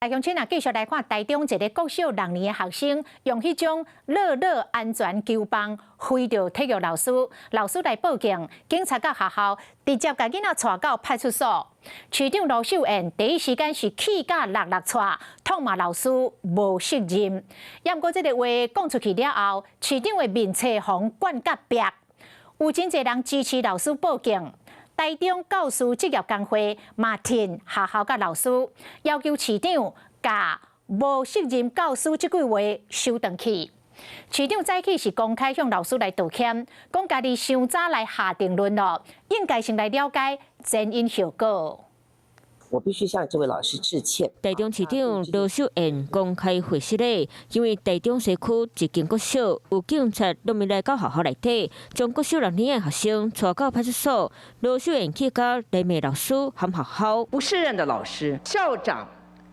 啊，乡亲啊，继续来看台中一个国小6年的学生，用迄种乐安全球棒挥着体育老师，老师来报警，警察到学校直接把囡仔带到派出所。市长罗秀燕第一时间是气甲落带，痛骂老师无责任。不过这个话讲出去了后，市长的面册红灌甲白，有真侪人支持老师报警。台中教师职业工会嘛挺学校甲老师，要求市长甲无责任教师这句话收回去。市长早起是公开向老师来道歉，讲家己伤早来下定论了，应该先来了解前因后果。我必须向这位老师致歉。台中市长罗秀燕公开回释咧，因为台中西区一间国小有警察陆续来到学校内底，将国小6年的学生带到派出所。罗秀燕去甲来骂老师和学校不适任的老师、校长。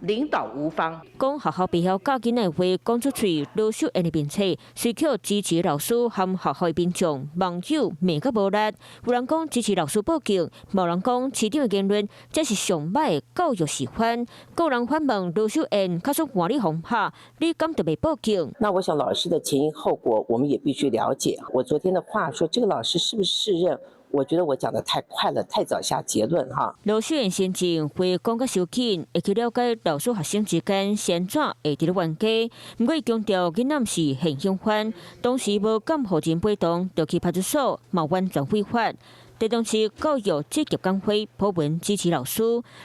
领导无方，讲学校不晓教囡仔话讲出去，罗秀燕的面册随口支持老师和学校的民众网友骂甲无力。有人讲支持老师报警，无人讲市长的言论这是上歹的教育示范。有人反问罗秀燕，假说换你轰拍，你敢特别报警？那我想老师的前因后果，我们也必须了解。我昨天的话说，这个老师是不是适任？我觉得我讲得太快了，太早下结论哈。罗秀燕先前会讲甲收紧，会去了解老师学生之间先怎会伫咧冤家。不过伊强调囡仔是现行犯，当时无敢互人陪同，就去派出所，嘛完全违法。台中市教育职业工会普遍支持老师，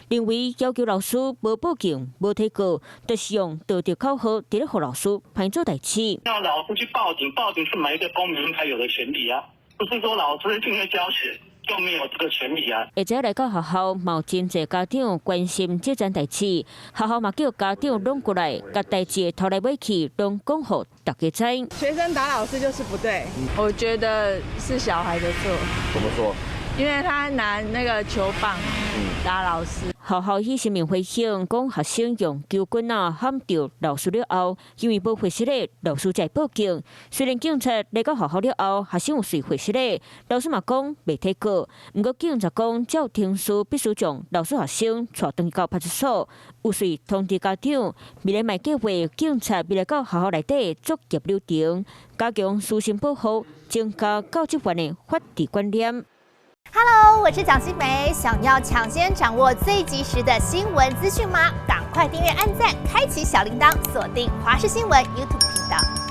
认为要求老师无报警、无提告，就是用道德口号伫咧互老师判做代志。让老师去报警，报警是每一个公民应该有的权利啊。不是说老师进去教学就没有这个权利啊！而且来到学校，有真侪家长关心这件代志，学校嘛叫家长拢过来，甲代志头来尾去，拢讲互大家知。学生打老师就是不对，我觉得是小孩的错。怎么说？因为他拿那个球棒打老师。学校以新闻回应讲，学生用球棍喊着老师了后，因为无回事咧，老师才报警。虽然警察来到学校了后，学生有随回事咧，老师嘛讲未提告。不过警察讲，照程序必须将老师学生带登到派出所，有随通知家长。未来卖计划，警察未来到学校内底作业流程，加强师生保护，增加教职员的法治观念。Hello， 我是蒋欣梅。想要抢先掌握最及时的新闻资讯吗？赶快订阅、按赞、开启小铃铛，锁定华视新闻 YouTube 频道。